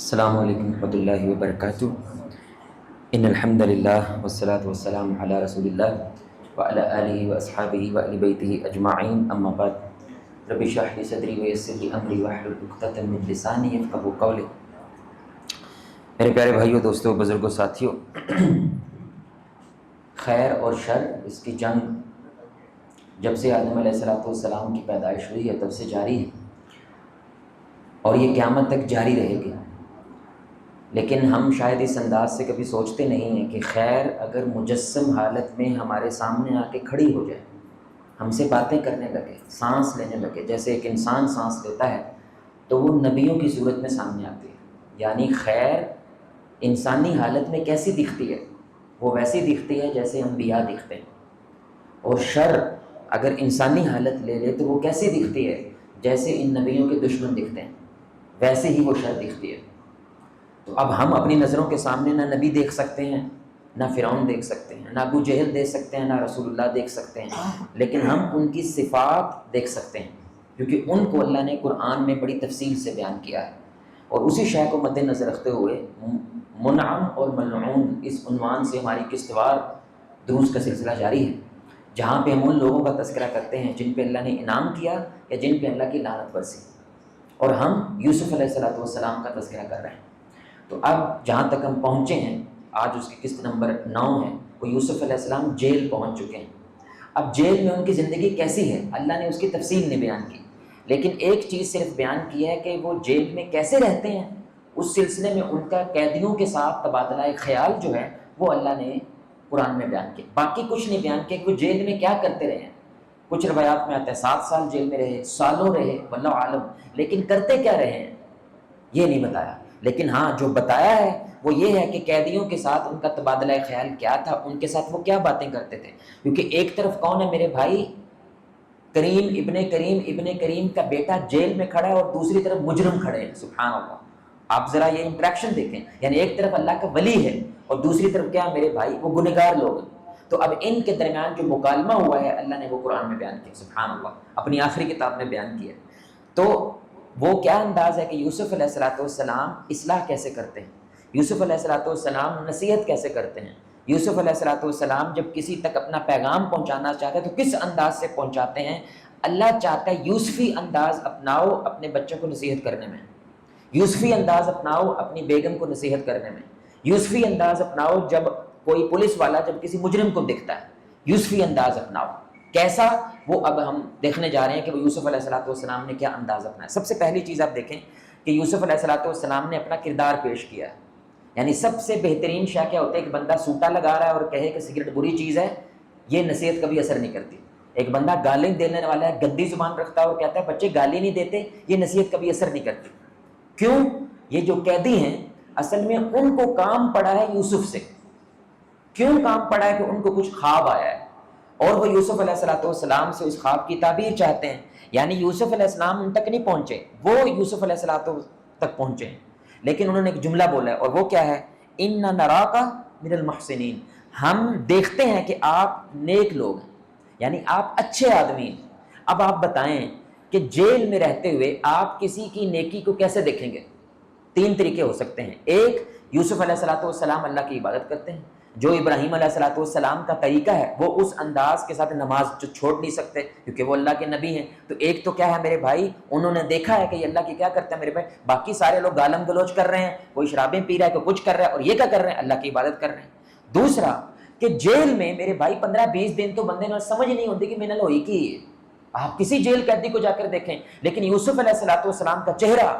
السلام علیکم ورحمۃ اللہ وبرکاتہ۔ ان الحمد للہ والصلاة والسلام علی رسول اللہ وعلی آلہ واصحابہ واہل بیتہ اجمعین، اما بعد۔ رب اشرح لی صدری ویسر لی امری واحلل عقدۃ من لسانی یفقہوا قولی۔ میرے پیارے بھائیوں، دوستوں، بزرگوں، ساتھیوں، خیر اور شر، اس کی جنگ جب سے آدم علیہ السلام کی پیدائش ہوئی ہے تب سے جاری ہے اور یہ قیامت تک جاری رہے گی۔ لیکن ہم شاید اس انداز سے کبھی سوچتے نہیں ہیں کہ خیر اگر مجسم حالت میں ہمارے سامنے آ کے کھڑی ہو جائے، ہم سے باتیں کرنے لگے، سانس لینے لگے، جیسے ایک انسان سانس لیتا ہے تو وہ نبیوں کی صورت میں سامنے آتی ہے۔ یعنی خیر انسانی حالت میں کیسی دکھتی ہے؟ وہ ویسی دکھتی ہے جیسے انبیاء دکھتے ہیں۔ اور شر اگر انسانی حالت لے لے تو وہ کیسی دکھتی ہے؟ جیسے ان نبیوں کے دشمن دکھتے ہیں، ویسے ہی وہ شر دکھتی ہے۔ تو اب ہم اپنی نظروں کے سامنے نہ نبی دیکھ سکتے ہیں، نہ فرعون دیکھ سکتے ہیں، نہ ابو جہل دیکھ سکتے ہیں، نہ رسول اللہ دیکھ سکتے ہیں، لیکن ہم ان کی صفات دیکھ سکتے ہیں، کیونکہ ان کو اللہ نے قرآن میں بڑی تفصیل سے بیان کیا ہے۔ اور اسی شے کو مد نظر رکھتے ہوئے منعم اور ملعون اس عنوان سے ہماری قسط وار دروس کا سلسلہ جاری ہے، جہاں پہ ہم ان لوگوں کا تذکرہ کرتے ہیں جن پہ اللہ نے انعام کیا یا جن پہ اللہ کی لعنت برسی، اور ہم یوسف علیہ السلام کا تذکرہ کر رہے ہیں۔ تو اب جہاں تک ہم پہنچے ہیں، آج اس کی قسط نمبر 9 ہے، وہ یوسف علیہ السلام جیل پہنچ چکے ہیں۔ اب جیل میں ان کی زندگی کیسی ہے اللہ نے اس کی تفصیل نہیں بیان کی، لیکن ایک چیز صرف بیان کی ہے کہ وہ جیل میں کیسے رہتے ہیں، اس سلسلے میں ان کا قیدیوں کے ساتھ تبادلہ خیال جو ہے وہ اللہ نے قرآن میں بیان کیا۔ باقی کچھ نہیں بیان کیا کہ وہ جیل میں کیا کرتے رہے ہیں۔ کچھ روایات میں آتا ہے 7 سال جیل میں رہے، سالوں رہے، واللہ عالم، لیکن کرتے کیا رہے ہیں یہ نہیں بتایا۔ لیکن ہاں جو بتایا ہے وہ یہ ہے کہ قیدیوں کے ساتھ ان کا تبادلہ خیال کیا تھا، ان کے ساتھ وہ کیا باتیں کرتے تھے۔ کیونکہ ایک طرف کون ہے میرے بھائی؟ ابن کریم کا بیٹا جیل میں کھڑا ہے اور دوسری طرف مجرم کھڑے ہیں، سبحان اللہ۔ آپ ذرا یہ انٹریکشن دیکھیں، یعنی ایک طرف اللہ کا ولی ہے اور دوسری طرف کیا میرے بھائی؟ وہ گنہگار لوگ ہیں۔ تو اب ان کے درمیان جو مکالمہ ہوا ہے اللہ نے وہ قرآن میں بیان کیا، سبحان اللہ، اپنی آخری کتاب میں بیان کیا۔ تو وہ کیا انداز ہے کہ یوسف علیہ السلام اصلاح کیسے کرتے ہیں، یوسف علیہ السلام نصیحت کیسے کرتے ہیں، یوسف علیہ السلام جب کسی تک اپنا پیغام پہنچانا چاہتے ہیں تو کس انداز سے پہنچاتے ہیں۔ اللہ چاہتا ہے یوسفی انداز اپناؤ اپنے بچوں کو نصیحت کرنے میں، یوسفی انداز اپناؤ اپنی بیگم کو نصیحت کرنے میں، یوسفی انداز اپناؤ جب کوئی پولیس والا جب کسی مجرم کو دکھتا ہے، یوسفی انداز اپناؤ۔ کیسا؟ وہ اب ہم دیکھنے جا رہے ہیں کہ وہ یوسف علیہ السلام نے کیا انداز اپنایا۔ سب سے پہلی چیز آپ دیکھیں کہ یوسف علیہ السلام نے اپنا کردار پیش کیا ہے۔ یعنی سب سے بہترین شے کیا ہوتا ہے؟ ایک بندہ سوٹا لگا رہا ہے اور کہے کہ سگریٹ بری چیز ہے، یہ نصیحت کبھی اثر نہیں کرتی۔ ایک بندہ گالی دینے والا ہے، گندی زبان رکھتا ہے اور کہتا ہے بچے گالی نہیں دیتے، یہ نصیحت کبھی اثر نہیں کرتی۔ کیوں؟ یہ جو قیدی ہیں اصل میں ان کو کام پڑا ہے یوسف سے۔ کیوں کام پڑا ہے؟ کہ ان کو کچھ خواب آیا ہے اور وہ یوسف علیہ السلام سے اس خواب کی تعبیر چاہتے ہیں۔ یعنی یوسف علیہ السلام ان تک نہیں پہنچے، وہ یوسف علیہ السلام تک پہنچے ہیں، لیکن انہوں نے ایک جملہ بولا ہے اور وہ کیا ہے؟ اِنَّا نَرَاكَ مِنَ الْمُحْسِنِينَ، ہم دیکھتے ہیں کہ آپ نیک لوگ ہیں، یعنی آپ اچھے آدمی ہیں۔ اب آپ بتائیں کہ جیل میں رہتے ہوئے آپ کسی کی نیکی کو کیسے دیکھیں گے؟ 3 طریقے ہو سکتے ہیں۔ ایک، یوسف علیہ السلام اللہ کی عبادت کرتے ہیں، جو ابراہیم علیہ السلام کا طریقہ ہے وہ اس انداز کے ساتھ نماز جو چھوڑ نہیں سکتے کیونکہ وہ اللہ کے نبی ہیں۔ تو ایک تو کیا ہے میرے بھائی؟ انہوں نے دیکھا ہے کہ یہ اللہ کی کیا کرتا ہے میرے بھائی، باقی سارے لوگ گالم گلوچ کر رہے ہیں، کوئی شرابیں پی رہا ہے، کوئی کچھ کر رہا ہے، اور یہ کیا کر رہے ہیں؟ اللہ کی عبادت کر رہے ہیں۔ دوسرا کہ جیل میں میرے بھائی 15-20 دن تو بندے نے سمجھ نہیں ہوتی کہ منل ہوئی کی ہے۔ آپ کسی جیل قیدی کو جا کر دیکھیں، لیکن یوسف علیہ السلام کا چہرہ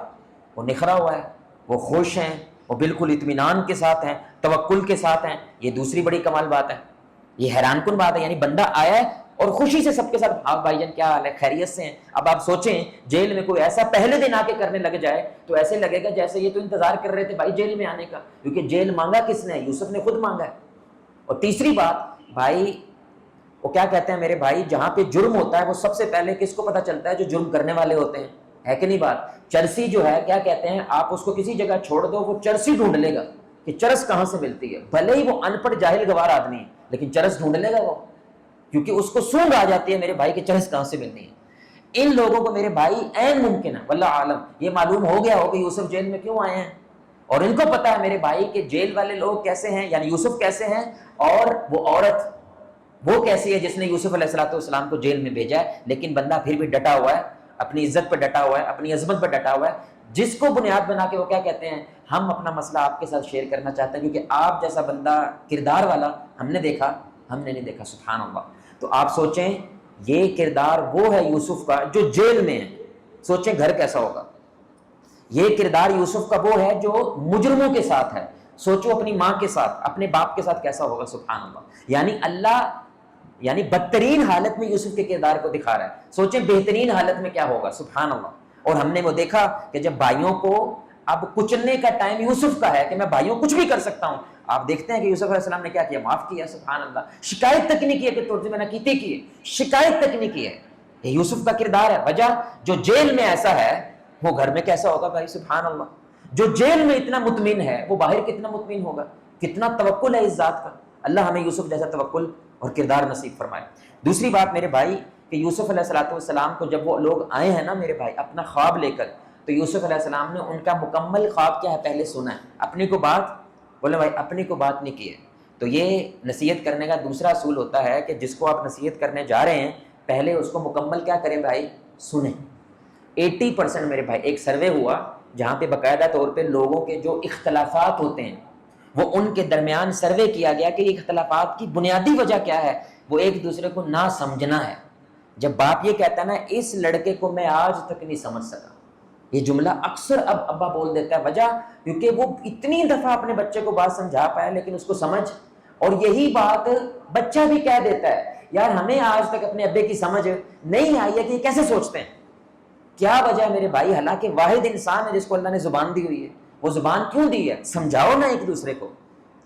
وہ نکھرا ہوا ہے، وہ خوش ہیں، وہ بالکل اطمینان کے ساتھ ہیں، توکل کے ساتھ ہیں۔ یہ دوسری بڑی کمال بات ہے، یہ حیران کن بات ہے۔ یعنی بندہ آیا ہے اور خوشی سے سب کے ساتھ، آپ بھائی جان کیا حال ہے، خیریت سے ہیں؟ اب آپ سوچیں جیل میں کوئی ایسا پہلے دن آ کے کرنے لگ جائے تو ایسے لگے گا جیسے یہ تو انتظار کر رہے تھے بھائی جیل میں آنے کا، کیونکہ جیل مانگا کس نے؟ یوسف نے خود مانگا ہے۔ اور تیسری بات بھائی، وہ کیا کہتے ہیں میرے بھائی، جہاں پہ جرم ہوتا ہے وہ سب سے پہلے کس کو پتہ چلتا ہے؟ جو جرم کرنے والے ہوتے ہیں، ہے کہ نہیں بات؟ چرسی جو ہے کیا کہتے ہیں، آپ اس کو کسی جگہ چھوڑ دو وہ چرسی ڈھونڈ لے گا کہ چرس کہاں سے ملتی ہے، بھلے ہی وہ ان پڑھ جاہل گوار آدمی ہے لیکن چرس ڈھونڈ لے گا وہ، کیونکہ اس کو سونگ آ جاتی ہے میرے بھائی کہ چرس کہاں سے ملنی ہے۔ ان لوگوں کو میرے بھائی عین ممکن ہے، واللہ عالم یہ معلوم ہو گیا ہو کہ یوسف جیل میں کیوں آئے ہیں، اور ان کو پتا ہے میرے بھائی کہ جیل والے لوگ کیسے ہیں، یعنی یوسف کیسے ہیں، اور وہ عورت وہ کیسی ہے جس نے یوسف علیہ السلام کو جیل میں بھیجا ہے، لیکن بندہ پھر بھی ڈٹا ہوا ہے، اپنی عزت پہ ڈٹا ہوا ہے، اپنی عظمت پہ ڈٹا ہوا ہے، جس کو بنیاد بنا کے وہ کیا کہتے ہیں، ہم اپنا مسئلہ آپ کے ساتھ شیئر کرنا چاہتے ہیں کیونکہ آپ جیسا بندہ کردار والا ہم نے نہیں دیکھا، سبحان اللہ۔ تو آپ سوچیں یہ کردار وہ ہے یوسف کا جو جیل میں ہے، سوچیں گھر کیسا ہوگا۔ یہ کردار یوسف کا وہ ہے جو مجرموں کے ساتھ ہے، سوچو اپنی ماں کے ساتھ، اپنے باپ کے ساتھ کیسا ہوگا، سبحان اللہ۔ یعنی اللہ بدترین حالت میں یوسف کے کردار کو دکھا رہا ہے، سوچیں بہترین حالت میں کیا ہوگا، سبحان اللہ۔ اور ہم نے وہ دیکھا کہ جب بھائیوں کو اب کچلنے کا ٹائم یوسف کا ہے کہ میں بھائیوں کچھ بھی کر سکتا ہوں، آپ دیکھتے ہیں کہ یوسف علیہ السلام نے کیا کیا، معاف کیا، سبحان اللہ۔ شکایت تک نہیں کی کہ ترجمے میں نہ کیتے کی ہے، شکایت تک نہیں کی ہے۔ یہ یوسف کا کردار ہے، وجہ جو جیل میں ایسا ہے وہ گھر میں کیسا ہوگا بھائی، سبحان اللہ۔ جو جیل میں اتنا مطمئن ہے وہ باہر کتنا مطمئن ہوگا، کتنا توکل ہے اس ذات کا۔ اللہ ہمیں یوسف جیسا توکل اور کردار نصیب فرمائے۔ دوسری بات میرے بھائی کہ یوسف علیہ السلام کو جب وہ لوگ آئے ہیں نا میرے بھائی اپنا خواب لے کر، تو یوسف علیہ السلام نے ان کا مکمل خواب کیا ہے پہلے سنا ہے، اپنی کو بات بولے بھائی اپنی کو بات نہیں کی ہے۔ تو یہ نصیحت کرنے کا دوسرا اصول ہوتا ہے کہ جس کو آپ نصیحت کرنے جا رہے ہیں پہلے اس کو مکمل کیا کریں بھائی، سنیں۔ 80% میرے بھائی ایک سروے ہوا جہاں پہ باقاعدہ طور پہ لوگوں کے جو اختلافات ہوتے ہیں وہ ان کے درمیان سروے کیا گیا کہ یہ اختلافات کی بنیادی وجہ کیا ہے، وہ ایک دوسرے کو نہ سمجھنا ہے۔ جب باپ یہ کہتا ہے نا اس لڑکے کو میں آج تک نہیں سمجھ سکا، یہ جملہ اکثر اب ابا بول دیتا ہے، وجہ کیونکہ وہ اتنی دفعہ اپنے بچے کو بات سمجھا پایا لیکن اس کو سمجھ، اور یہی بات بچہ بھی کہہ دیتا ہے یار ہمیں آج تک اپنے ابے کی سمجھ نہیں آئی ہے کہ یہ کیسے سوچتے ہیں۔ کیا وجہ ہے میرے بھائی، حالانکہ واحد انسان ہے جس کو اللہ نے زبان دی ہوئی ہے، وہ زبان کیوں دی ہے، سمجھاؤ نا ایک دوسرے کو،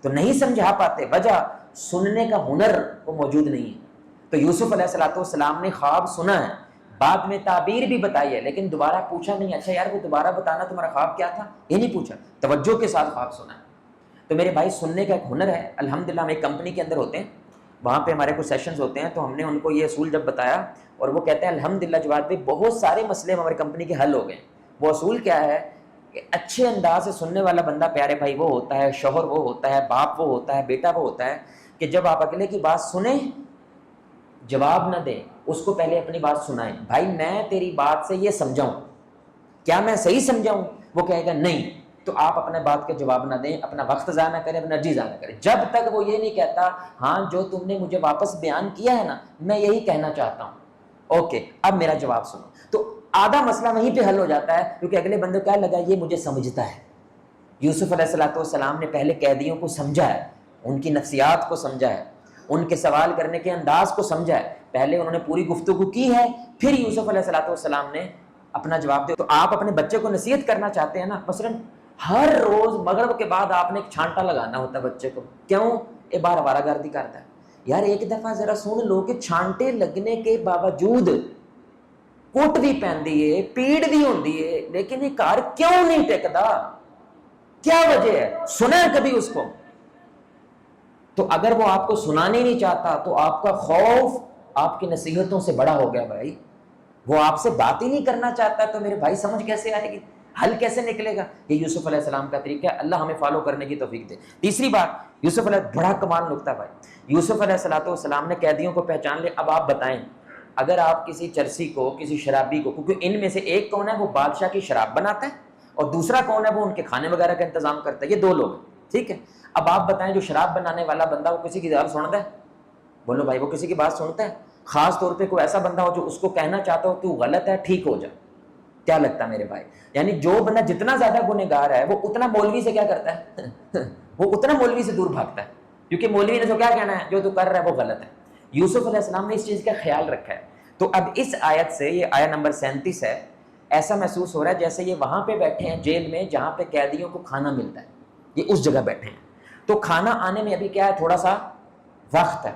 تو نہیں سمجھا پاتے، وجہ سننے کا ہنر وہ موجود نہیں ہے۔ تو یوسف علیہ السلام نے خواب سنا ہے، بعد میں تعبیر بھی بتائی ہے، لیکن دوبارہ پوچھا نہیں اچھا یار وہ دوبارہ بتانا تمہارا خواب کیا تھا، یہ نہیں پوچھا، توجہ کے ساتھ خواب سنا ہے۔ تو میرے بھائی سننے کا ایک ہنر ہے، الحمدللہ ہم ایک کمپنی کے اندر ہوتے ہیں، وہاں پہ ہمارے کچھ سیشنز ہوتے ہیں، تو ہم نے ان کو یہ اصول جب بتایا اور وہ کہتے ہیں الحمدللہ جواد بھائی بہت سارے مسئلے ہماری کمپنی کے حل ہو گئے۔ وہ اصول کیا ہے کہ اچھے انداز سے سننے والا بندہ پیارے بھائی وہ ہوتا ہے، شوہر وہ ہوتا ہے، باپ وہ ہوتا ہے، بیٹا وہ ہوتا ہے کہ جب آپ اگلے کی بات سنیں جواب نہ دیں، اس کو پہلے اپنی بات سنائیں، بھائی میں تیری بات سے یہ سمجھاؤں، کیا میں صحیح سمجھاؤں؟ وہ کہے گا نہیں، تو آپ اپنے بات کے جواب نہ دیں، اپنا وقت ضائع نہ کریں، اپنا انرجی ضائع نہ کریں، جب تک وہ یہ نہیں کہتا ہاں جو تم نے مجھے واپس بیان کیا ہے نا میں یہی کہنا چاہتا ہوں، اوکے اب میرا جواب سنو، تو آدھا مسئلہ وہیں پہ حل ہو جاتا ہے، کیونکہ اگلے بندے کو کیا لگا یہ مجھے سمجھتا ہے۔ یوسف علیہ السلام نے پہلے قیدیوں کو سمجھا ہے، ان کی نفسیات کو سمجھا ہے، ان کے سوال کرنے کے انداز کو سمجھا ہے، پہلے انہوں نے پوری گفتگو کی ہے، پھر یوسف علیہ السلام نے اپنا جواب دیا۔ تو آپ اپنے بچے کو نصیحت کرنا چاہتے ہیں نا، مثلا ہر روز مغرب کے بعد آپ نے ایک چھانٹا لگانا ہوتا ہے بچے کو، کیوں؟ یہ بار آوارہ گردی کرتا ہے، یار ایک دفعہ ذرا سن لو کہ چھانٹے لگنے کے باوجود کوٹ بھی پہن دیے پیڑ بھی ہوندی ہے لیکن یہ کار کیوں نہیں ٹکتا، کیا وجہ ہے؟ سنا کبھی اس کو؟ تو اگر وہ آپ کو سنانے نہیں چاہتا تو آپ کا خوف آپ کی نصیحتوں سے بڑا ہو گیا بھائی، وہ آپ سے بات ہی نہیں کرنا چاہتا تو میرے بھائی سمجھ کیسے آئے گی، حل کیسے نکلے گا؟ یہ یوسف علیہ السلام کا طریقہ ہے، اللہ ہمیں فالو کرنے کی توفیق دے۔ تیسری بات یوسف علیہ، بڑا کمال نکتہ بھائی، یوسف علیہ السلام نے قیدیوں کو پہچان لے۔ اب آپ بتائیں اگر آپ کسی چرسی کو، کسی شرابی کو، کیونکہ ان میں سے ایک کون ہے وہ بادشاہ کی شراب بناتا ہے اور دوسرا کون ہے وہ ان کے کھانے وغیرہ کا انتظام کرتا ہے، یہ دو لوگ ہیں، ٹھیک ہے؟ اب آپ بتائیں جو شراب بنانے والا بندہ وہ کسی کی بات سنتا ہے؟ بولو بھائی وہ کسی کی بات سنتا ہے؟ خاص طور پہ کوئی ایسا بندہ ہو جو اس کو کہنا چاہتا ہو تو غلط ہے ٹھیک ہو جا، کیا لگتا ہے میرے بھائی؟ یعنی جو بندہ جتنا زیادہ گنہگار ہے وہ اتنا مولوی سے کیا کرتا ہے وہ اتنا مولوی سے دور بھاگتا ہے، کیونکہ مولوی نے تو کیا کہنا ہے جو تو کر رہا ہے وہ غلط ہے۔ یوسف علیہ السلام نے اس چیز کا خیال رکھا ہے۔ تو اب اس آیت سے، یہ آیت نمبر 37 ہے، ایسا محسوس ہو رہا ہے جیسے یہ وہاں پہ بیٹھے ہیں جیل میں جہاں پہ قیدیوں کو کھانا ملتا ہے، یہ اس جگہ بیٹھے ہیں، تو کھانا آنے میں ابھی کیا ہے تھوڑا سا وقت ہے۔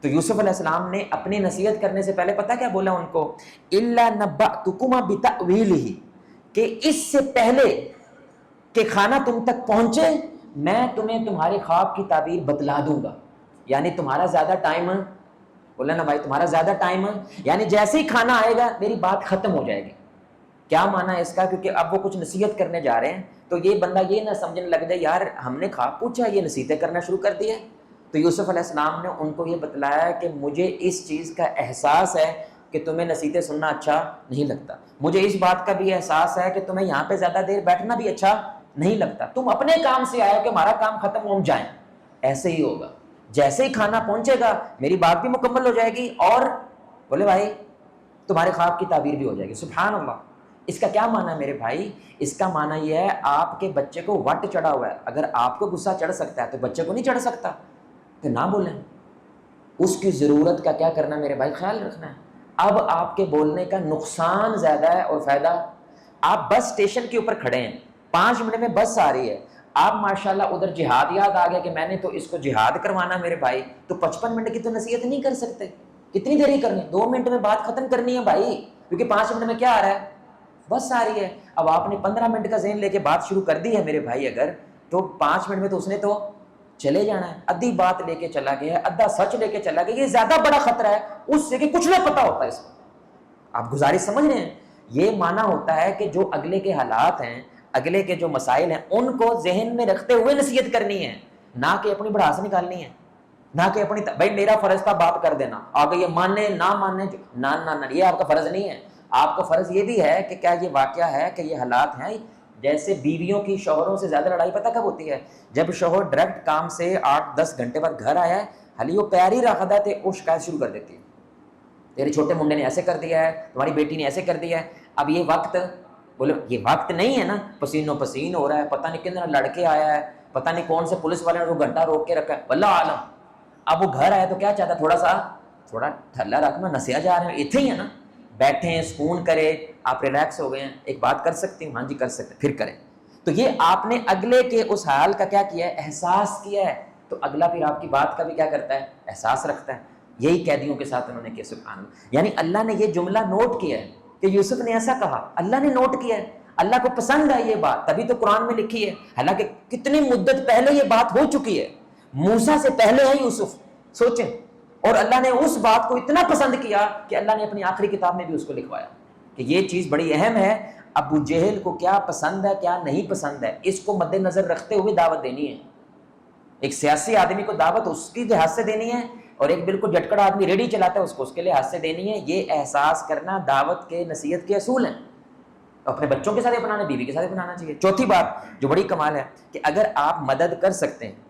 تو یوسف علیہ السلام نے اپنی نصیحت کرنے سے پہلے پتہ کیا بولا ان کو؟ الا نبأتکما بتأویلہ، کہ اس سے پہلے کہ کھانا تم تک پہنچے میں تمہیں تمہارے خواب کی تعبیر بتلا دوں گا، یعنی تمہارا زیادہ ٹائم، بولا نا بھائی تمہارا زیادہ ٹائم، یعنی جیسے ہی کھانا آئے گا میری بات ختم ہو جائے گی، کیا معنی ہے اس کا؟ کیونکہ اب وہ کچھ نصیحت کرنے جا رہے ہیں تو یہ بندہ یہ نہ سمجھنے لگ جائے یار ہم نے خواب پوچھا یہ نصیحتیں کرنا شروع کر دی ہے. تو یوسف علیہ السلام نے ان کو یہ بتلایا کہ مجھے اس چیز کا احساس ہے کہ تمہیں نصیحتیں سننا اچھا نہیں لگتا, مجھے اس بات کا بھی احساس ہے کہ تمہیں یہاں پہ زیادہ دیر بیٹھنا بھی اچھا نہیں لگتا, تم اپنے کام سے آئے کہ ہمارا کام ختم ہو جائیں. ایسے ہی ہوگا, جیسے ہی کھانا پہنچے گا میری بات بھی مکمل ہو جائے گی اور بولے بھائی تمہارے خواب کی تعبیر بھی ہو جائے گی. سبحان اللہ. اس کا کیا معنی ہے میرے بھائی؟ اس کا معنی یہ ہے آپ کے بچے کو وٹ چڑھا ہوا ہے, اگر آپ کو غصہ چڑھ سکتا ہے تو بچے کو نہیں چڑھ سکتا, تو نہ بولیں. اس کی ضرورت کا کیا کرنا میرے بھائی, خیال رکھنا ہے. اب آپ کے بولنے کا نقصان زیادہ ہے اور فائدہ, آپ بس اسٹیشن کے اوپر کھڑے ہیں, 5 منٹ میں بس آ رہی ہے, آپ ماشاءاللہ ادھر جہاد یاد آ گیا کہ میں نے تو اس کو جہاد کروانا میرے بھائی, تو 55 منٹ کی تو نصیحت نہیں کر سکتے. کتنی دیر ہی کرنی, 2 منٹ میں بات ختم کرنی ہے بھائی, کیونکہ 5 منٹ میں کیا آ رہا ہے, بس آ رہی ہے. اب آپ نے 15 منٹ کا ذہن لے کے بات شروع کر دی ہے میرے بھائی اگر, تو 5 منٹ میں تو اس نے تو چلے جانا ہے. ادھی بات لے کے چلا گیا, ادھا سچ لے کے چلا گیا, یہ زیادہ بڑا خطرہ ہے اس سے کہ کچھ نہ پتا ہوتا ہے اس کو. آپ گزارش سمجھ رہے ہیں؟ یہ معنی ہوتا ہے کہ جو اگلے کے حالات ہیں, اگلے کے جو مسائل ہیں, ان کو ذہن میں رکھتے ہوئے نصیحت کرنی ہے, نہ کہ اپنی بڑھاس نکالنی ہے, نہ کہ اپنی بھائی میرا فرض تھا بات کر دینا, آگے یہ ماننے نہ ماننے نہ نہ, یہ آپ کا فرض نہیں ہے. آپ کا فرض یہ بھی ہے کہ کیا یہ واقعہ ہے کہ یہ حالات ہیں. جیسے بیویوں کی شوہروں سے زیادہ لڑائی پتہ کب ہوتی ہے؟ جب شوہر ڈائریکٹ کام سے 8-10 گھنٹے بعد گھر آیا ہے, حالی وہ پیاری رکھتا ہے, وہ شکایت شروع کر دیتی ہے, تیرے چھوٹے منڈے نے ایسے کر دیا ہے, تمہاری بیٹی نے ایسے کر دیا ہے. اب یہ وقت بولے یہ وقت نہیں ہے نا, پسینوں پسین ہو رہا ہے, پتہ نہیں کتنا لڑکے آیا ہے, پتہ نہیں کون سے پولیس والے نے وہ گھنٹہ روک کے رکھا ہے, واللہ عالم. اب وہ گھر آیا تو کیا چاہتا, تھوڑا ٹھلا رکھنا, نسیا جا رہے ہیں اتنے ہی ہے نا, بیٹھے ہیں سکون کرے, آپ ریلیکس ہو گئے ہیں, ایک بات کر سکتے ہیں, ہاں جی کر سکتے, پھر کریں. تو یہ آپ نے اگلے کے اس حال کا کیا کیا ہے, احساس کیا ہے, تو اگلا پھر آپ کی بات کا بھی کیا کرتا ہے, احساس رکھتا ہے. یہی قیدیوں کے ساتھ انہوں نے کیا. سبحان اللہ. یعنی اللہ نے یہ جملہ نوٹ کیا ہے کہ یوسف نے ایسا کہا, اللہ نے نوٹ کیا ہے, اللہ کو پسند ہے یہ بات, تبھی تو قرآن میں لکھی ہے. حالانکہ کتنی مدت پہلے یہ بات ہو چکی ہے, موسیٰ سے پہلے ہے یوسف, سوچیں. اور اللہ نے اس بات کو اتنا پسند کیا کہ اللہ نے اپنی آخری کتاب میں بھی اس کو لکھوایا کہ یہ چیز بڑی اہم ہے. ابو جہل کو کیا پسند ہے کیا نہیں پسند ہے, اس کو مد نظر رکھتے ہوئے دعوت دینی ہے. ایک سیاسی آدمی کو دعوت اس کی لحاظ سے دینی ہے, اور ایک بالکل جھٹکڑا آدمی ریڈی چلاتا ہے اس کو اس کے لحاظ سے دینی ہے. یہ احساس کرنا دعوت کے نصیحت کے اصول ہیں. اپنے بچوں کے ساتھ اپنانا, بیوی کے ساتھ اپنانا چاہیے. چوتھی بات جو بڑی کمال ہے کہ اگر آپ مدد کر سکتے ہیں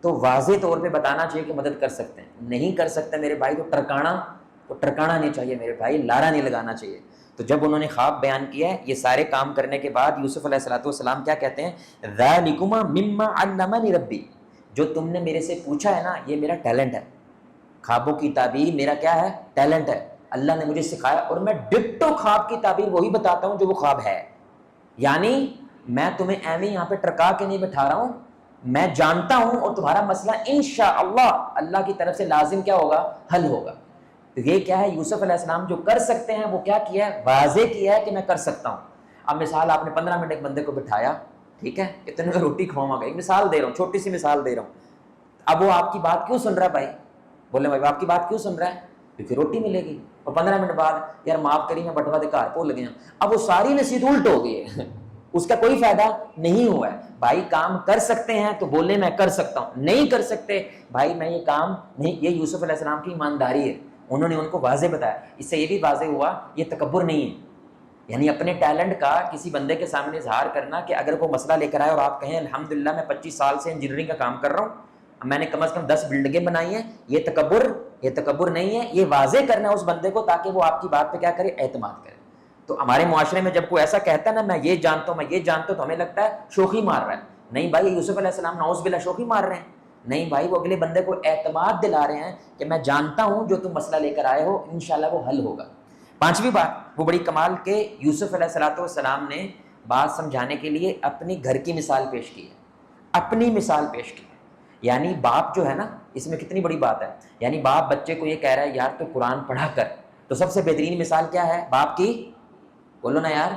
تو واضح طور پہ بتانا چاہیے کہ مدد کر سکتے ہیں. نہیں کر سکتے میرے بھائی تو ٹرکانا نہیں چاہیے میرے بھائی, لارا نہیں لگانا چاہیے. تو جب انہوں نے خواب بیان کیا ہے, یہ سارے کام کرنے کے بعد یوسف علیہ السلام کیا کہتے ہیں, ذالکما مما علمنی ربی, جو تم نے میرے سے پوچھا ہے نا یہ میرا ٹیلنٹ ہے. خوابوں کی تعبیر میرا کیا ہے, ٹیلنٹ ہے. اللہ نے مجھے سکھایا اور میں ڈٹو خواب کی تعبیر وہی بتاتا ہوں جو وہ خواب ہے. یعنی میں تمہیں ایویں یہاں پہ ٹرکا کے نہیں بٹھا رہا ہوں, میں جانتا ہوں اور تمہارا مسئلہ انشاءاللہ اللہ کی طرف سے لازم کیا ہوگا, حل ہوگا. تو یہ کیا ہے, یوسف علیہ السلام جو کر سکتے ہیں وہ کیا کیا ہے, واضح کیا ہے کہ میں کر سکتا ہوں. اب مثال آپ نے 15 منٹ ایک بندے کو بٹھایا, ٹھیک ہے, اتنے میں روٹی کھواؤں گا, ایک مثال دے رہا ہوں, چھوٹی سی مثال دے رہا ہوں. اب وہ آپ کی بات کیوں سن رہا ہے بھائی, بولے بھائی آپ کی بات کیوں سن رہا ہے, کیونکہ روٹی ملے گی. اور 15 منٹ بعد یار معاف کری میں بٹوا دے گھر بھول گیا, اب وہ ساری نصیحت الٹ ہو گئی ہے اس کا کوئی فائدہ نہیں ہوا ہے. بھائی کام کر سکتے ہیں تو بولے میں کر سکتا ہوں, نہیں کر سکتے بھائی میں یہ کام نہیں. یہ یوسف علیہ السلام کی ایمانداری ہے, انہوں نے ان کو واضح بتایا. اس سے یہ بھی واضح ہوا یہ تکبر نہیں ہے, یعنی اپنے ٹیلنٹ کا کسی بندے کے سامنے اظہار کرنا کہ اگر کوئی مسئلہ لے کر آئے اور آپ کہیں الحمدللہ میں 25 سال سے انجینئرنگ کا کام کر رہا ہوں, میں نے کم از کم 10 بلڈنگیں بنائی ہیں, یہ تکبر نہیں ہے. یہ واضح کرنا ہے اس بندے کو تاکہ وہ آپ کی بات پہ کیا کرے, اعتماد کرے. تو ہمارے معاشرے میں جب کوئی ایسا کہتا ہے نا میں یہ جانتا ہوں تو ہمیں لگتا ہے شوخی مار رہا ہے. نہیں بھائی, یوسف علیہ السلام نعوذ باللہ شوخی مار رہے ہیں. نہیں بھائی, وہ اگلے بندے کو اعتماد دلا رہے ہیں کہ میں جانتا ہوں جو تم مسئلہ لے کر آئے ہو انشاءاللہ وہ حل ہوگا. 5ویں بات وہ بڑی کمال کے یوسف علیہ السلام نے بات سمجھانے کے لیے اپنی گھر کی مثال پیش کی ہے, اپنی مثال پیش کی ہے. یعنی باپ جو ہے نا, اس میں کتنی بڑی بات ہے. یعنی باپ بچے کو یہ کہہ رہا ہے یار تو قرآن پڑھا کر, تو سب سے بہترین مثال کیا ہے باپ کی, بولو نا یار,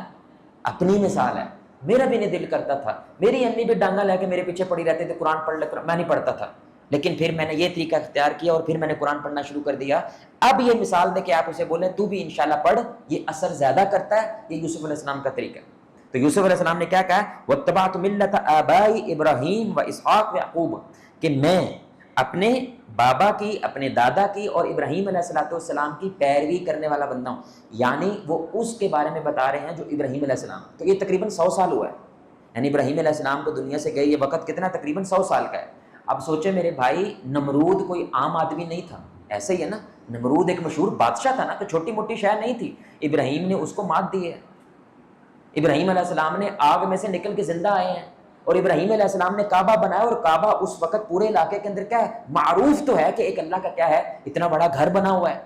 اپنی مثال ہے. میرا بھی نہیں دل کرتا تھا, میری امی بھی ڈانگا لے کے میرے پیچھے پڑی رہتے تھے قرآن پڑھ لے, میں نہیں پڑھتا تھا. لیکن پھر میں نے یہ طریقہ اختیار کیا اور پھر میں نے قرآن پڑھنا شروع کر دیا. اب یہ مثال دے کہ آپ اسے بولیں تو بھی انشاءاللہ پڑھ, یہ اثر زیادہ کرتا ہے. یہ یوسف علیہ السلام کا طریقہ ہے. تو یوسف علیہ السلام نے کیا کہا, وَاتَّبَعْتُ مِلَّةَ آبَاءِ ابراہیم واسحاق ویعقوب, کہ میں اپنے بابا کی, اپنے دادا کی اور ابراہیم علیہ السلام کی پیروی کرنے والا بندہ ہوں. یعنی وہ اس کے بارے میں بتا رہے ہیں جو ابراہیم علیہ السلام. تو یہ تقریباً 100 سال ہوا ہے, یعنی ابراہیم علیہ السلام کو دنیا سے گئے یہ وقت کتنا, تقریباً 100 سال کا ہے. اب سوچیں میرے بھائی, نمرود کوئی عام آدمی نہیں تھا, ایسے ہی ہے نا, نمرود ایک مشہور بادشاہ تھا نا, تو چھوٹی موٹی شے نہیں تھی. ابراہیم نے اس کو مات دی ہے. ابراہیم علیہ السلام نے آگ میں سے نکل کے زندہ آئے ہیں, اور ابراہیم علیہ السلام نے کعبہ بنایا, اور کعبہ اس وقت پورے علاقے کے اندر کیا ہے, معروف تو ہے کہ ایک اللہ کا کیا ہے, اتنا بڑا گھر بنا ہوا ہے.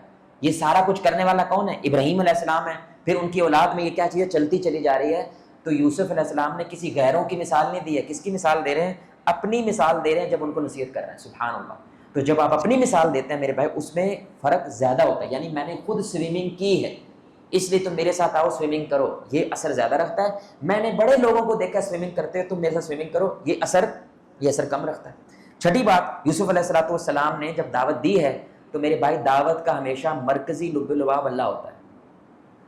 یہ سارا کچھ کرنے والا کون ہے, ابراہیم علیہ السلام ہے. پھر ان کی اولاد میں یہ کیا چیزیں چلتی چلی جا رہی ہے. تو یوسف علیہ السلام نے کسی غیروں کی مثال نہیں دی ہے, کس کی مثال دے رہے ہیں, اپنی مثال دے رہے ہیں جب ان کو نصیحت کر رہے ہیں. سبحان اللہ. تو جب آپ اپنی مثال دیتے ہیں میرے بھائی, اس میں فرق زیادہ ہوتا ہے. یعنی میں نے خود سوئمنگ کی ہے اس لیے تم میرے ساتھ آؤ سوئمنگ کرو, یہ اثر زیادہ رکھتا ہے. میں نے بڑے لوگوں کو دیکھا سوئمنگ کرتے, تم میرے ساتھ سوئمنگ کرو, یہ اثر کم رکھتا ہے. چھٹی بات, یوسف علیہ السلام نے جب دعوت دی ہے تو میرے بھائی دعوت کا ہمیشہ مرکزی لب لباب اللہ ہوتا ہے.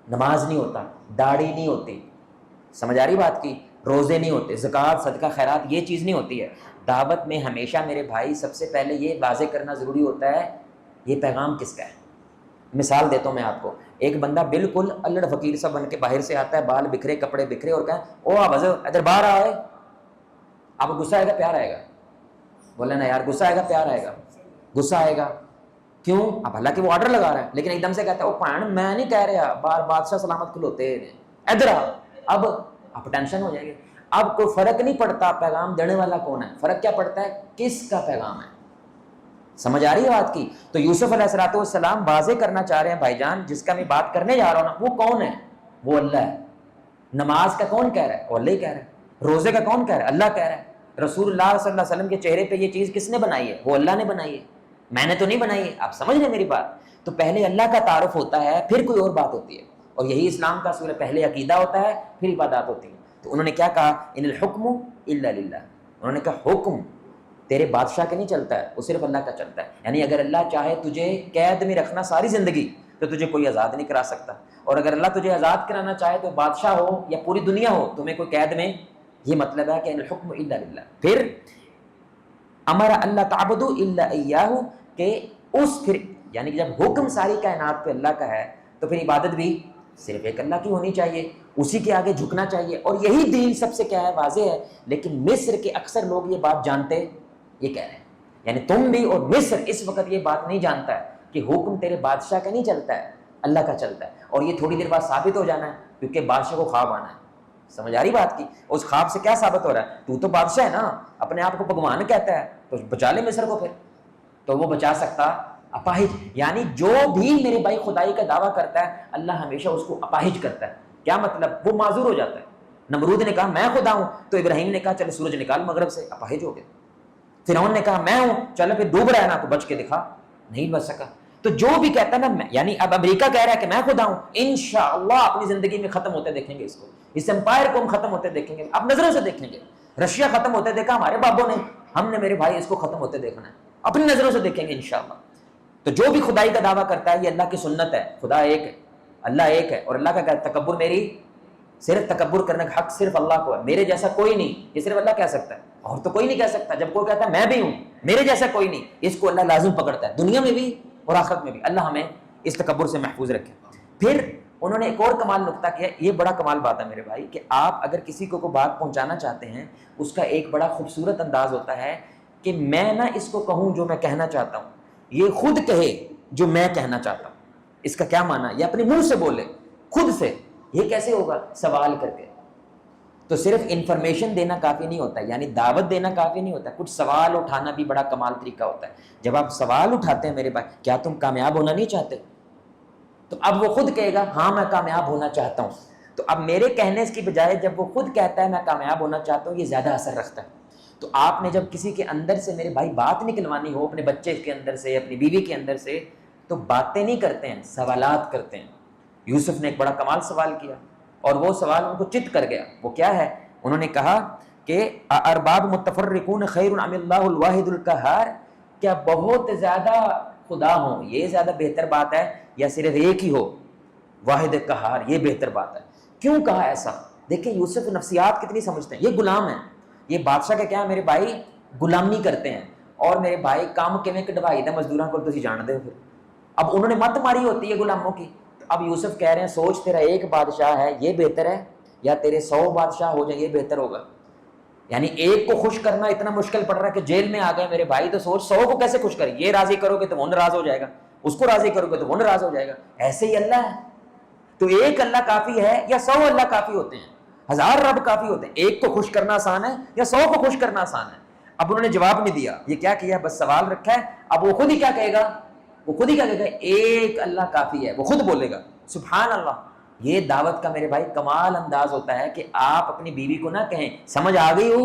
نماز نہیں ہوتا, داڑھی نہیں ہوتی, سمجھ آ رہی بات کی, روزے نہیں ہوتے, زکوٰۃ صدقہ خیرات یہ چیز نہیں ہوتی ہے. دعوت میں ہمیشہ میرے بھائی سب سے پہلے یہ واضح کرنا ضروری ہوتا ہے یہ پیغام کس کا ہے. مثال دیتا ہوں میں آپ کو, ایک بندہ بالکل الڑ فقیر سا بن کے باہر سے آتا ہے, بال بکھرے, کپڑے بکھرے, اور کہیں او آپ ادھر باہر آئے, آپ کو غصہ آئے گا پیار آئے گا؟ بولے نا یار, غصہ آئے گا پیار آئے گا؟ غصہ آئے گا. کیوں؟ اب حالانکہ وہ آرڈر لگا رہا ہے, لیکن ایک دم سے کہتا ہے او پان میں نہیں کہہ رہا, بادشاہ سلامت کھلوتے ادھر آ. اب آپ ٹینشن ہو جائے گی. اب کوئی فرق نہیں پڑتا پیغام دینے والا کون ہے, فرق کیا پڑتا ہے کس کا پیغام ہے. سمجھ آ رہی ہے بات کی؟ تو یوسف علیہ السلام واضح کرنا چاہ رہے ہیں بھائی جان, جس کا میں بات کرنے جا رہا ہوں نا وہ کون ہے, وہ اللہ ہے. نماز کا کون کہہ رہا ہے, وہ اللہ ہی کہہ رہا ہے. روزے کا کون کہہ رہا ہے, اللہ کہہ رہا ہے. رسول اللہ صلی اللہ علیہ وسلم کے چہرے پہ یہ چیز کس نے بنائی ہے, وہ اللہ نے بنائی ہے, میں نے تو نہیں بنائی ہے. آپ سمجھ رہے میری بات؟ تو پہلے اللہ کا تعارف ہوتا ہے, پھر کوئی اور بات ہوتی ہے. اور یہی اسلام کا اصول ہے, پہلے عقیدہ ہوتا ہے پھر عبادات ہوتی ہیں. تو انہوں نے کیا کہا, ان الحکم الا للہ. انہوں نے کہا حکم تیرے بادشاہ کے نہیں چلتا ہے, وہ صرف اللہ کا چلتا ہے. یعنی اگر اللہ چاہے تجھے قید میں رکھنا ساری زندگی تو تجھے کوئی آزاد نہیں کرا سکتا, اور اگر اللہ تجھے آزاد کرانا چاہے تو بادشاہ ہو یا پوری دنیا ہو, تمہیں کوئی قید میں, یہ مطلب ہے کہ ان الحکم الا للہ. پھر امر اللہ تعبدوا الا ایاہ, کہ اس پھر یعنی کہ جب حکم ساری کائنات پہ اللہ کا ہے تو پھر عبادت بھی صرف ایک اللہ کی ہونی چاہیے, اسی کے آگے جھکنا چاہیے. اور یہی دین سب سے کیا ہے, واضح ہے. لیکن مصر کے اکثر لوگ یہ بات جانتے, یہ کہہ رہے ہیں یعنی تم بھی اور مصر اس وقت یہ بات نہیں جانتا ہے کہ حکم تیرے بادشاہ کا نہیں چلتا ہے, اللہ کا چلتا ہے. اور یہ تھوڑی دیر بعد ثابت ہو جانا ہے, کیونکہ بادشاہ کو خواب آنا ہے. سمجھ آ رہی بات کی؟ اس خواب سے کیا ثابت ہو رہا ہے, تو بادشاہ ہے نا, اپنے آپ کو بھگوان کہتا ہے, تو بچا لے مصر کو. پھر تو وہ بچا سکتا اپاہج, یعنی جو بھی میرے بھائی خدائی کا دعویٰ کرتا ہے اللہ ہمیشہ اس کو اپاہج کرتا ہے. کیا مطلب, وہ معذور ہو جاتا ہے. نمرود نے کہا میں خدا ہوں, تو ابراہیم نے کہا چلو سورج نکال مغرب سے, اپاہج ہو گئے. فرعون نے کہا میں ہوں, چلو پھر ڈوب رہا ہے نا, تو بچ کے دکھا, نہیں بچ سکا. تو جو بھی کہتا ہے نا, یعنی اب امریکہ کہہ رہا ہے کہ میں خدا ہوں, انشاءاللہ اپنی زندگی میں ختم ہوتے دیکھیں گے اس کو, اس امپائر کو ہم ختم ہوتے دیکھیں گے, اب نظروں سے دیکھیں گے. رشیا ختم ہوتے دیکھا ہمارے بابوں نے, ہم نے میرے بھائی اس کو ختم ہوتے دیکھنا ہے, اپنی نظروں سے دیکھیں گے انشاءاللہ. تو جو بھی خدائی کا دعویٰ کرتا ہے یہ اللہ کی سنت ہے, خدا ایک ہے, اللہ ایک ہے. اور اللہ کا کہتا ہے تکبر, میری صرف تکبر کرنے کا حق صرف اللہ کو ہے, میرے جیسا کوئی نہیں, یہ صرف اللہ کہہ سکتا ہے, اور تو کوئی نہیں کہہ سکتا. جب کوئی کہتا ہے میں بھی ہوں, میرے جیسا کوئی نہیں, اس کو اللہ لازم پکڑتا ہے, دنیا میں بھی اور آخرت میں بھی. اللہ ہمیں اس تکبر سے محفوظ رکھے. پھر انہوں نے ایک اور کمال نقطہ کیا, یہ بڑا کمال بات ہے میرے بھائی, کہ آپ اگر کسی کو کوئی بات پہنچانا چاہتے ہیں, اس کا ایک بڑا خوبصورت انداز ہوتا ہے کہ میں نہ اس کو کہوں جو میں کہنا چاہتا ہوں, یہ خود کہے جو میں کہنا چاہتا ہوں. اس کا کیا معنی, یہ اپنے منہ سے بولے خود سے. یہ کیسے ہوگا, سوال کر کے. تو صرف انفارمیشن دینا کافی نہیں ہوتا, یعنی دعوت دینا کافی نہیں ہوتا, کچھ سوال اٹھانا بھی بڑا کمال طریقہ ہوتا ہے. جب آپ سوال اٹھاتے ہیں میرے بھائی, کیا تم کامیاب ہونا نہیں چاہتے, تو اب وہ خود کہے گا ہاں میں کامیاب ہونا چاہتا ہوں. تو اب میرے کہنے کی بجائے جب وہ خود کہتا ہے میں کامیاب ہونا چاہتا ہوں, یہ زیادہ اثر رکھتا ہے. تو آپ نے جب کسی کے اندر سے میرے بھائی بات نکلوانی ہو, اپنے بچے کے اندر سے, اپنی بیوی کے اندر سے, تو باتیں نہیں کرتے ہیں, سوالات کرتے ہیں. یوسف نے ایک بڑا کمال سوال کیا, اور وہ سوال ان کو چت کر گیا. وہ کیا ہے, انہوں نے کہا کہ ارباب متفرقون خیر ام اللہ الواحد القہار, کیا بہت زیادہ خدا ہوں یہ زیادہ بہتر بات ہے یا صرف ایک ہی ہو واحد قہار یہ بہتر بات ہے؟ کیوں کہا ایسا؟ دیکھیں یوسف نفسیات کتنی سمجھتے ہیں. یہ غلام ہیں, یہ بادشاہ کا کیا میرے بھائی غلامی کرتے ہیں, اور میرے بھائی کام کیویں کڈوائی دا مزدوراں کو تسی جانتے ہو. پھر اب انہوں نے مت ماری ہوتی ہے غلاموں کی. اب یوسف کہہ رہے ہیں سوچ تیرا ایک بادشاہ ہے یہ بہتر ہے یا تیرے 100 بادشاہ ہو جائیں یہ بہتر ہوگا؟ یعنی ایک کو خوش کرنا اتنا مشکل پڑ رہا ہے کہ جیل میں آ گئے میرے بھائی, تو سوچ 100 کو کیسے خوش کرے. یہ راضی کرو گے تو وہ ناراض ہو جائے گا, اس کو راضی کرو گے تو وہ ناراض ہو جائے گا. ایسے ہی اللہ ہے. تو ایک اللہ کافی ہے یا 100 اللہ کافی ہوتے ہیں؟ 1000 رب کافی ہوتے ہیں. ایک کو خوش کرنا آسان ہے یا 100 کو خوش کرنا آسان ہے؟ اب انہوں نے جواب نہیں دیا. یہ کیا کیا, بس سوال رکھا ہے. اب وہ خود ہی کیا کہے گا, وہ خود ہی کیا کہے گا, ایک اللہ کافی ہے. وہ خود بولے گا سبحان اللہ. یہ دعوت کا میرے بھائی کمال انداز ہوتا ہے کہ آپ اپنی بیوی کو نہ کہیں سمجھ آ گئی ہو,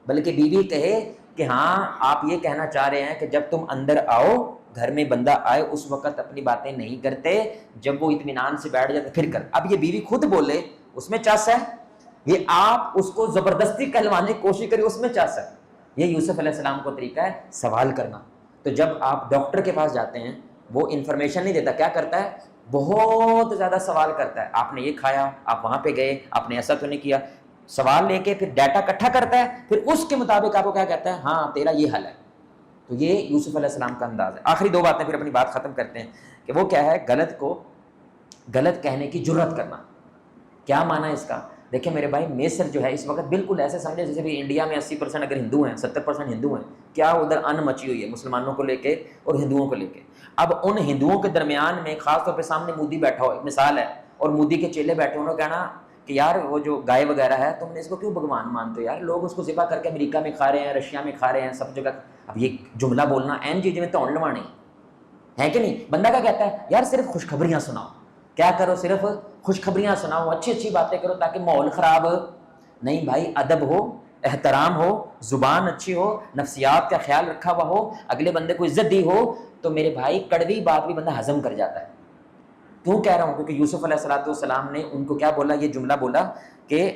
بلکہ بیوی کہے کہ ہاں آپ یہ کہنا چاہ رہے ہیں کہ جب تم اندر آؤ گھر میں بندہ آئے اس وقت اپنی باتیں نہیں کرتے, جب وہ اطمینان سے بیٹھ جاتے پھر کر. اب یہ بیوی خود بولے اس میں چس ہے, یہ آپ اس کو زبردستی کہلوانے کی کوشش کریں اس میں چس ہے. یہ یوسف علیہ السلام کو طریقہ ہے سوال کرنا. تو جب آپ ڈاکٹر کے پاس جاتے ہیں وہ انفارمیشن نہیں دیتا, کیا کرتا ہے بہت زیادہ سوال کرتا ہے. آپ نے یہ کھایا, آپ وہاں پہ گئے, آپ نے ایسا تو نہیں کیا. سوال لے کے پھر ڈیٹا اکٹھا کرتا ہے, پھر اس کے مطابق آپ کو کیا کہتا ہے ہاں تیرا یہ حل ہے. تو یہ یوسف علیہ السلام کا انداز ہے. آخری 2 باتیں پھر اپنی بات ختم کرتے ہیں کہ وہ کیا ہے, غلط کو غلط کہنے کی جرات کرنا. کیا معنی ہے اس کا؟ دیکھیں میرے بھائی مصر جو ہے اس وقت بالکل ایسے سمجھے جیسے بھی انڈیا میں 80% اگر ہندو ہیں 70% ہندو ہیں, کیا ادھر ان مچی ہوئی ہے مسلمانوں کو لے کے اور ہندوؤں کو لے کے. اب ان ہندوؤں کے درمیان میں خاص طور پہ سامنے مودی بیٹھا ہو, ایک مثال ہے, اور مودی کے چیلے بیٹھے انہوں نے کہنا کہ یار وہ جو گائے وغیرہ ہے تم نے اس کو کیوں بھگوان مانتے ہو یار, لوگ اس کو ذبح کر کے امریکہ میں کھا رہے ہیں, رشیا میں کھا رہے ہیں, سب جگہ. اب یہ جملہ بولنا این چیز میں توڑ لوانے ہے کہ نہیں. بندہ کیا کہتا ہے یار صرف خوشخبریاں سناؤ, کیا کرو صرف خوشخبریاں سناؤ, اچھی اچھی باتیں کرو تاکہ ماحول خراب. نہیں بھائی, ادب ہو, احترام ہو, زبان اچھی ہو, نفسیات کا خیال رکھا ہوا ہو, اگلے بندے کو عزت دی ہو, تو میرے بھائی کڑوی بات بھی بندہ ہضم کر جاتا ہے. کیوں کہہ رہا ہوں, کیونکہ یوسف علیہ السلام نے ان کو کیا بولا, یہ جملہ بولا کہ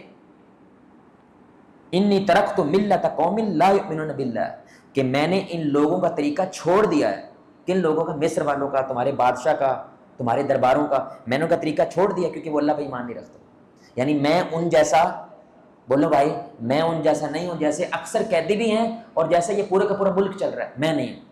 انی ترکت ملت قوم لا یؤمنون باللہ, کہ میں نے ان لوگوں کا طریقہ چھوڑ دیا ہے. کن لوگوں کا؟ مصر والوں کا, تمہارے بادشاہ کا, تمہارے درباروں کا. میں نے ان کا طریقہ چھوڑ دیا کیونکہ وہ اللہ پہ ایمان نہیں رکھتے. یعنی میں ان جیسا, بولو بھائی میں ان جیسا نہیں ہوں جیسے اکثر قیدی بھی ہیں اور جیسے یہ پورے کا پورا ملک چل رہا ہے, میں نہیں ہوں.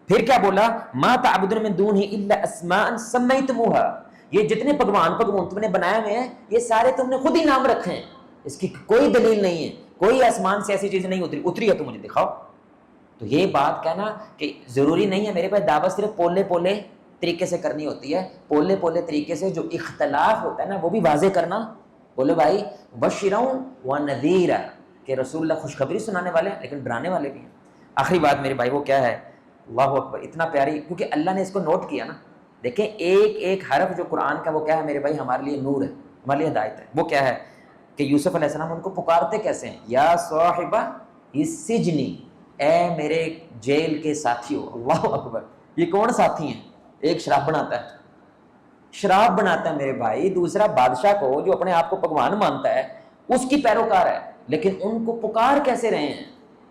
پھر کیا بولا, ما تعبدون من دونہ الا اسماء سمیتموها, یہ جتنے پکوان تم نے بنائے ہوئے ہیں یہ سارے تم نے خود ہی نام رکھے ہیں, اس کی کوئی دلیل نہیں ہے, کوئی آسمان سے ایسی چیز نہیں اتری ہے تو مجھے دکھاؤ. تو یہ بات کہنا کہ ضروری نہیں ہے میرے پاس دعوت صرف پولے پولے طریقے سے کرنی ہوتی ہے. پولے پولے طریقے سے جو اختلاف ہوتا ہے نا وہ بھی واضح کرنا. بولے بھائی بشرا و نذیرا, کہ رسول اللہ خوشخبری سنانے والے ہیں لیکن ڈرانے والے بھی ہیں. آخری بات میرے بھائی وہ کیا ہے, اللہ اکبر, اتنا پیاری, کیونکہ اللہ نے اس کو نوٹ کیا نا. دیکھیں ایک ایک حرف جو قرآن کا وہ کیا ہے میرے بھائی ہمارے لیے نور ہے, ہمارے لیے ہدایت ہے. وہ کیا ہے کہ یوسف علیہ السلام ان کو پکارتے کیسے ہیں, یا صاحبہ السجنی, اے میرے جیل کے ساتھیوں. اللہ اکبر, یہ کون ساتھی ہیں؟ ایک شراب بناتا ہے, شراب بناتا ہے میرے بھائی, دوسرا بادشاہ کو جو اپنے آپ کو بھگوان مانتا ہے اس کی پیروکار ہے, لیکن ان کو پکار کیسے رہے ہیں,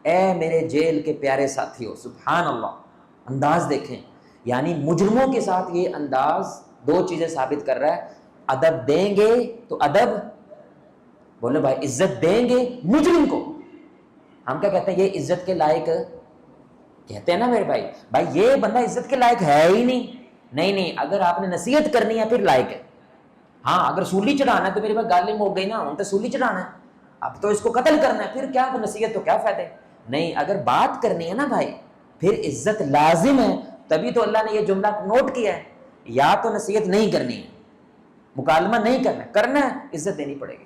اے میرے جیل کے پیارے ساتھیوں. سبحان اللہ, انداز دیکھیں. یعنی مجرموں کے ساتھ یہ انداز 2 چیزیں ثابت کر رہا ہے, ادب دیں گے تو ادب, بولے بھائی عزت دیں گے مجرم کو. ہم کیا کہتے ہیں یہ عزت کے لائق, کہتے ہیں نا میرے بھائی, بھائی یہ بندہ عزت کے لائق ہے ہی نہیں. نہیں, اگر آپ نے نصیحت کرنی ہے پھر لائق ہے. ہاں اگر سولی چڑھانا ہے تو میرے بھائی گالیں ہو گئی نا, ان تو سولی چڑھانا ہے, اب تو اس کو قتل کرنا ہے, پھر کیا نصیحت, تو کیا فائدہ. نہیں, اگر بات کرنی ہے نا بھائی پھر عزت لازم ہے. تبھی تو اللہ نے یہ جملہ نوٹ کیا ہے, یا تو نصیحت نہیں کرنی ہے, مکالمہ نہیں کرنا ہے, عزت دینی پڑے گی.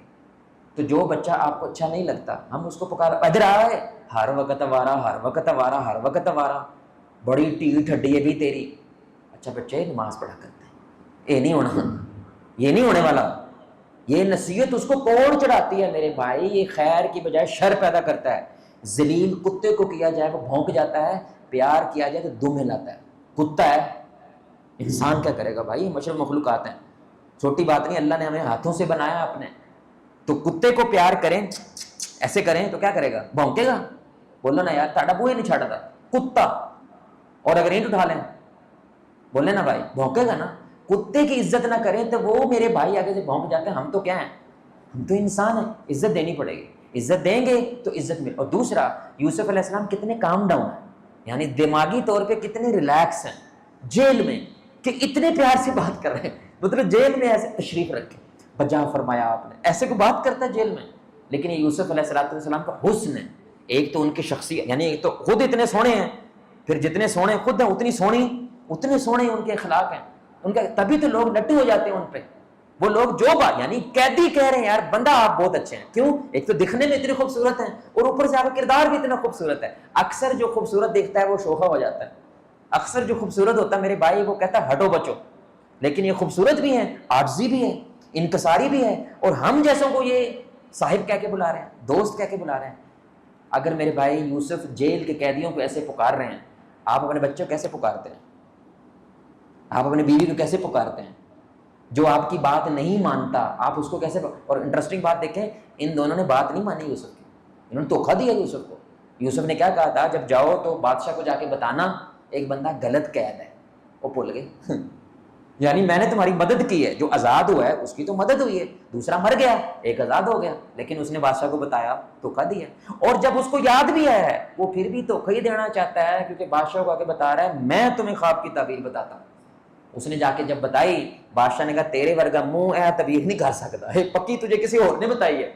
تو جو بچہ آپ کو اچھا نہیں لگتا ہم اس کو پکار ادھر آئے, ہر وقت وارا, ہر وقت وارا, ہر وقت وارا, بڑی ٹیڑھ ٹھڈی ہے بھی تیری. اچھا بچے نماز پڑھا کرتے ہیں, یہ نہیں ہونا, یہ نہیں ہونے والا. یہ نصیحت اس کو کوڑ چڑھاتی ہے میرے بھائی, یہ خیر کی بجائے شر پیدا کرتا ہے. ذلیل کتے کو کیا جائے وہ بھونک جاتا ہے, پیار کیا جائے تو دم ہلاتا ہے. کتا ہے, انسان کیا کرے گا بھائی, مشرف مخلوقات ہیں, چھوٹی بات نہیں, اللہ نے ہمیں ہاتھوں سے بنایا اپنے. تو کتے کو پیار کریں, ایسے کریں تو کیا کرے گا, بھونکے گا. بولو نا یار, تاڑا بوئے نہیں چھاڑا تھا کتا, اور اگر اینٹ اٹھا لیں بولے نا بھائی بھونکے گا نا. کتے کی عزت نہ کریں تو وہ میرے بھائی آگے سے بھونک جاتے ہیں. ہم تو کیا ہیں, ہم تو انسان ہیں, عزت دینی پڑے گی, عزت دیں گے تو عزت ملے. اور دوسرا یوسف علیہ السلام کتنے کام ڈاؤن ہیں, یعنی دماغی طور پہ کتنے ریلیکس ہیں جیل میں, کہ اتنے پیار سے بات کر رہے ہیں. مطلب جیل میں ایسے تشریف رکھے, بجا فرمایا آپ نے, ایسے کو بات کرتا ہے جیل میں. لیکن یہ یوسف علیہ السلام کا حسن ہے. ایک تو ان کی شخصیت, یعنی ایک تو خود اتنے سونے ہیں, پھر جتنے سونے خود ہیں اتنے سونے ان کے اخلاق ہیں ان کا. تبھی تو لوگ لٹو ہو جاتے ہیں ان پہ. وہ لوگ جو بات, یعنی قیدی کہہ رہے ہیں یار بندہ آپ بہت اچھے ہیں. کیوں؟ ایک تو دکھنے میں اتنے خوبصورت ہیں, اور اوپر سے آپ کا کردار بھی اتنا خوبصورت ہے. اکثر جو خوبصورت دیکھتا ہے وہ شوخا ہو جاتا ہے. اکثر جو خوبصورت ہوتا ہے میرے بھائی وہ کہتا ہے ہٹو بچو. لیکن یہ خوبصورت بھی ہے, عاجزی بھی ہے, انکساری بھی ہے, اور ہم جیسوں کو یہ صاحب کہہ کے بلا رہے ہیں, دوست کہہ کے بلا رہے ہیں. اگر میرے بھائی یوسف جیل کے قیدیوں کو ایسے پکار رہے ہیں, آپ اپنے بچوں کو کیسے پکارتے ہیں؟ آپ اپنے بیوی کو کیسے پکارتے ہیں؟ جو آپ کی بات نہیں مانتا آپ اس کو کیسے. اور انٹرسٹنگ بات دیکھیں, ان دونوں نے بات نہیں مانی یوسف کی, انہوں نے دھوکہ دیا یوسف کو. یوسف نے کیا کہا تھا, جب جاؤ تو بادشاہ کو جا کے بتانا ایک بندہ غلط قید ہے. وہ بھول گئے یعنی میں نے تمہاری مدد کی ہے, جو آزاد ہوا ہے اس کی تو مدد ہوئی ہے, دوسرا مر گیا ایک آزاد ہو گیا. لیکن اس نے بادشاہ کو بتایا, دھوکہ دیا. اور جب اس کو یاد بھی آیا ہے وہ پھر بھی دھوکہ ہی دینا چاہتا ہے, کیونکہ بادشاہ کو آ کے بتا رہا ہے میں تمہیں خواب کی تعبیر بتاتا ہوں. اس نے جا کے جب بتائی, بادشاہ نے کہا تیرے ورگا منہ اے تعبیر نہیں کر سکتا, پکی تجھے کسی اور نے بتائی ہے.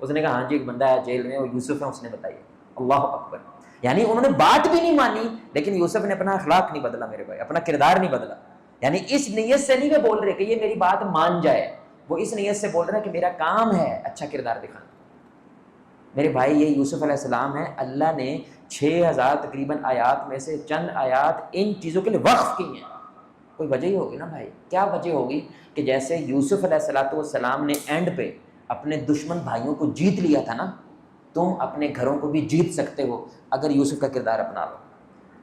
اس نے کہا ہاں جی ایک بندہ ہے جیل میں, وہ یوسف ہے, اس نے بتائی ہے. اللہ اکبر. یعنی انہوں نے بات بھی نہیں مانی, لیکن یوسف نے اپنا اخلاق نہیں بدلا میرے بھائی, اپنا کردار نہیں بدلا. یعنی اس نیت سے نہیں وہ بول رہے کہ یہ میری بات مان جائے, وہ اس نیت سے بول رہے ہیں کہ میرا کام ہے اچھا کردار دکھانا. میرے بھائی یہ یوسف علیہ السلام ہے, اللہ نے 6000 تقریباً آیات میں سے چند آیات ان چیزوں کے لیے وقف کی ہیں. کوئی وجہ ہی ہوگی نا بھائی, کیا وجہ ہوگی کہ جیسے یوسف علیہ السلام نے اینڈ پہ اپنے دشمن بھائیوں کو جیت لیا تھا نا, تم اپنے گھروں کو بھی جیت سکتے ہو اگر یوسف کا کردار اپنا لو,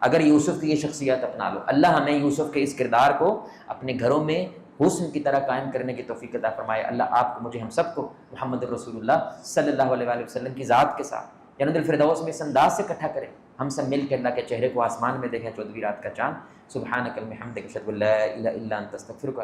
اگر یوسف کی یہ شخصیت اپنا لو. اللہ ہمیں یوسف کے اس کردار کو اپنے گھروں میں حسن کی طرح قائم کرنے کی توفیق عطا فرمائے. اللہ آپ کو, مجھے, ہم سب کو محمد رسول اللہ صلی اللہ علیہ وآلہ وسلم کی ذات کے ساتھ جنت الفردوس میں اس انداز سے اکٹھا کریں, ہم سب مل کے اللہ کے چہرے کو آسمان میں دیکھیں 14ویں رات کا چاند. سبحانک اللہم وبحمدک اشہد ان لا الہ الا انت استغفرک.